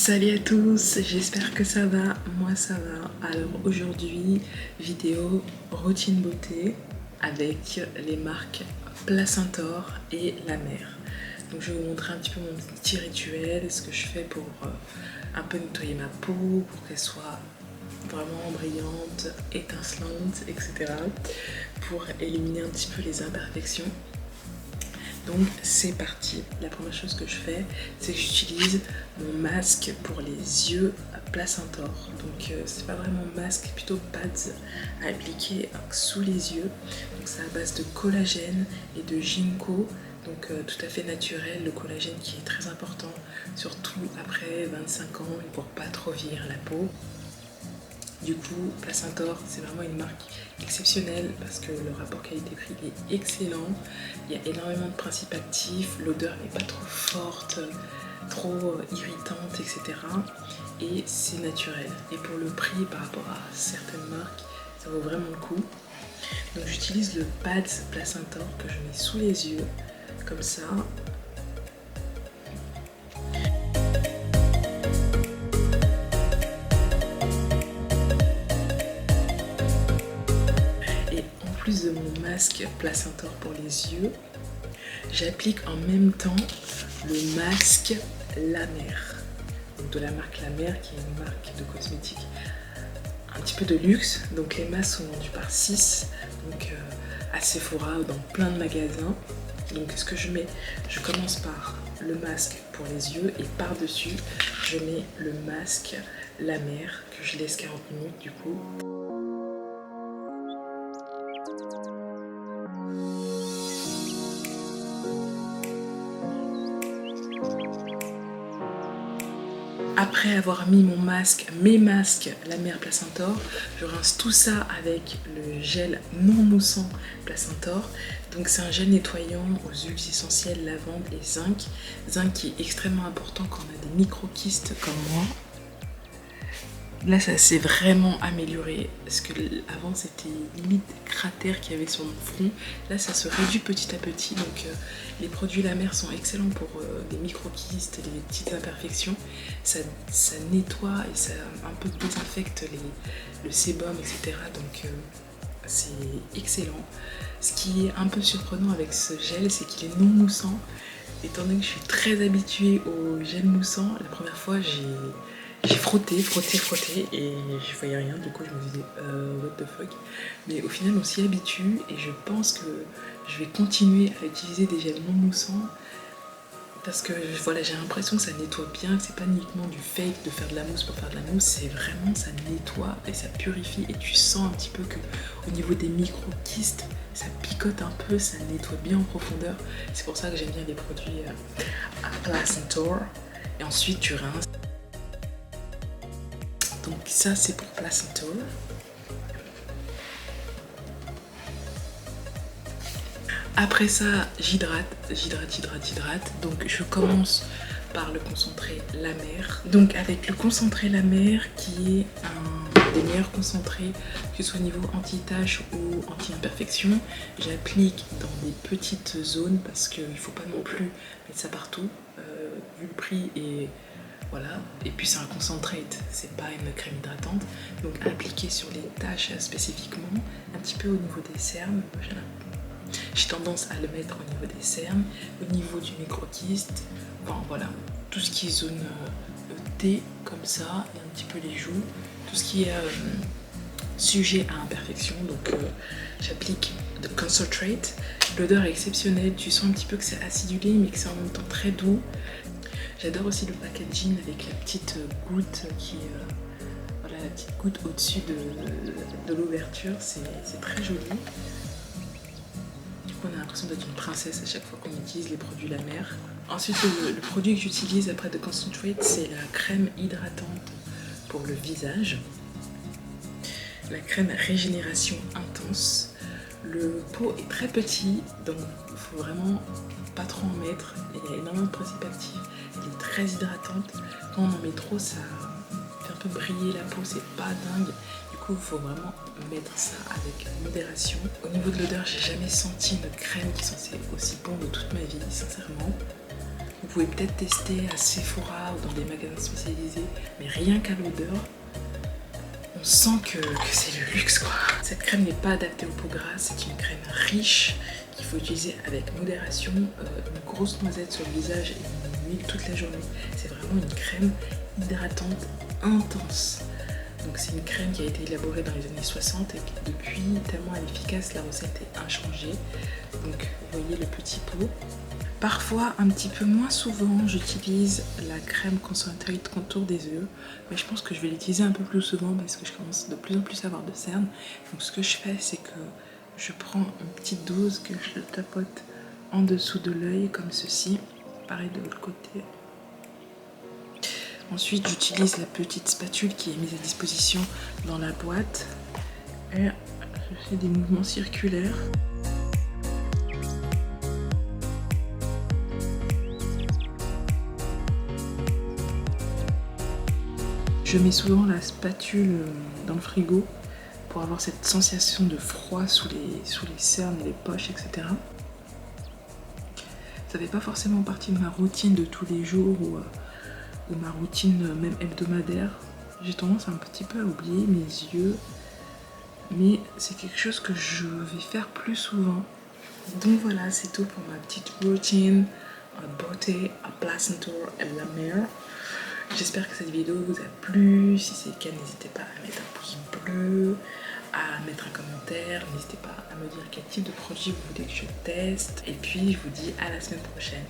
Salut à tous, j'espère que ça va, moi ça va. Alors aujourd'hui, vidéo routine beauté avec les marques Placentor et La Mer. Donc je vais vous montrer un petit peu mon petit rituel, ce que je fais pour un peu nettoyer ma peau, pour qu'elle soit vraiment brillante, étincelante, etc. Pour éliminer un petit peu les imperfections. Donc c'est parti. La première chose que je fais, c'est que j'utilise mon masque pour les yeux Placentor. Donc c'est pas vraiment masque, plutôt pads à appliquer sous les yeux. Donc c'est à base de collagène et de ginkgo. Donc tout à fait naturel, le collagène qui est très important, surtout après 25 ans, pour pas trop vieillir la peau. Du coup, Placentor, c'est vraiment une marque exceptionnelle parce que le rapport qualité-prix est excellent. Il y a énormément de principes actifs, l'odeur n'est pas trop forte, trop irritante, etc. Et c'est naturel. Et pour le prix par rapport à certaines marques, ça vaut vraiment le coup. Donc j'utilise le pad Placentor que je mets sous les yeux, comme ça. De mon masque Placentor pour les yeux, j'applique en même temps le masque La Mer, donc de la marque La Mer qui est une marque de cosmétiques un petit peu de luxe. Donc les masques sont vendus par 6, donc à Sephora ou dans plein de magasins. Donc ce que je mets, je commence par le masque pour les yeux et par dessus je mets le masque La Mer que je laisse 40 minutes du coup. Après avoir mis mon masque, mes masques La Mer Placentor, je rince tout ça avec le gel non moussant Placentor. Donc c'est un gel nettoyant aux huiles essentielles, lavande et zinc. Zinc qui est extrêmement important quand on a des micro-kystes comme moi. Là ça s'est vraiment amélioré parce que avant c'était limite des cratères qu'il y avait sur mon front. Là ça se réduit petit à petit, donc les produits La Mer sont excellents pour des micro-kystes, les petites imperfections. Ça nettoie et ça un peu désinfecte le sébum, etc. Donc c'est excellent. Ce qui est un peu surprenant avec ce gel, c'est qu'il est non moussant. Étant donné que je suis très habituée au gel moussant, la première fois j'ai frotté et je voyais rien, du coup je me disais what the fuck. Mais au final on s'y habitue et je pense que je vais continuer à utiliser des gels non moussants parce que voilà, j'ai l'impression que ça nettoie bien, que c'est pas uniquement du fake de faire de la mousse pour faire de la mousse, c'est vraiment ça nettoie et ça purifie et tu sens un petit peu que au niveau des micro-kystes ça picote un peu, ça nettoie bien en profondeur. C'est pour ça que j'aime bien les produits à Placentor. Et ensuite tu rinces. Donc ça c'est pour Placentor. Après ça, j'hydrate. Donc je commence par le concentré La Mer. Donc avec le concentré La Mer qui est un des meilleurs concentrés, que ce soit au niveau anti-tache ou anti-imperfection. J'applique dans des petites zones parce qu'il ne faut pas non plus mettre ça partout, vu le prix et voilà. Et puis c'est un concentrate, c'est pas une crème hydratante. Donc appliquer sur les taches spécifiquement, un petit peu au niveau des cernes. J'ai tendance à le mettre au niveau des cernes, au niveau du micro-kyste, enfin voilà, tout ce qui est zone T comme ça, et un petit peu les joues, tout ce qui est sujet à imperfection. Donc j'applique de concentrate, l'odeur est exceptionnelle, tu sens un petit peu que c'est acidulé mais que c'est en même temps très doux. J'adore aussi le packaging avec la petite goutte qui voilà, la petite goutte au-dessus de l'ouverture, c'est très joli. On a l'impression d'être une princesse à chaque fois qu'on utilise les produits La Mer. Ensuite, le produit que j'utilise après de Concentrate, c'est la crème hydratante pour le visage. La crème Régénération Intense. Le pot est très petit, donc il faut vraiment pas trop en mettre. Il y a énormément de principes actifs. Elle est très hydratante. Quand on en met trop, ça fait un peu briller la peau, c'est pas dingue. Du coup, il faut vraiment mettre ça avec modération. Au niveau de l'odeur, j'ai jamais senti une crème qui sentait aussi bon de toute ma vie, sincèrement. Donc pouvez peut-être tester à Sephora ou dans des magasins spécialisés, mais rien qu'à l'odeur, on sent que c'est le luxe quoi. Cette crème n'est pas adaptée aux peaux grasses, c'est une crème riche qu'il faut utiliser avec modération. Une grosse noisette sur le visage et une huile toute la journée. C'est vraiment une crème hydratante intense. Donc c'est une crème qui a été élaborée dans les années 60 et qui depuis, tellement elle est efficace, la recette est inchangée. Donc vous voyez le petit pot. Parfois, un petit peu moins souvent, j'utilise la crème Concentrate Contour des yeux. Mais je pense que je vais l'utiliser un peu plus souvent parce que je commence de plus en plus à avoir de cernes. Donc ce que je fais, c'est que je prends une petite dose que je tapote en dessous de l'œil comme ceci. Pareil de l'autre côté. Ensuite, j'utilise la petite spatule qui est mise à disposition dans la boîte. Et je fais des mouvements circulaires. Je mets souvent la spatule dans le frigo pour avoir cette sensation de froid sous les cernes et les poches, etc. Ça fait pas forcément partie de ma routine de tous les jours ou ma routine même hebdomadaire. J'ai tendance un petit peu à oublier mes yeux, mais c'est quelque chose que je vais faire plus souvent. Donc voilà, c'est tout pour ma petite routine à beauté, à Placentor et la mer. J'espère que cette vidéo vous a plu. Si c'est le cas, n'hésitez pas à mettre un pouce bleu, à mettre un commentaire. N'hésitez pas à me dire quel type de produit vous voulez que je teste. Et puis, je vous dis à la semaine prochaine.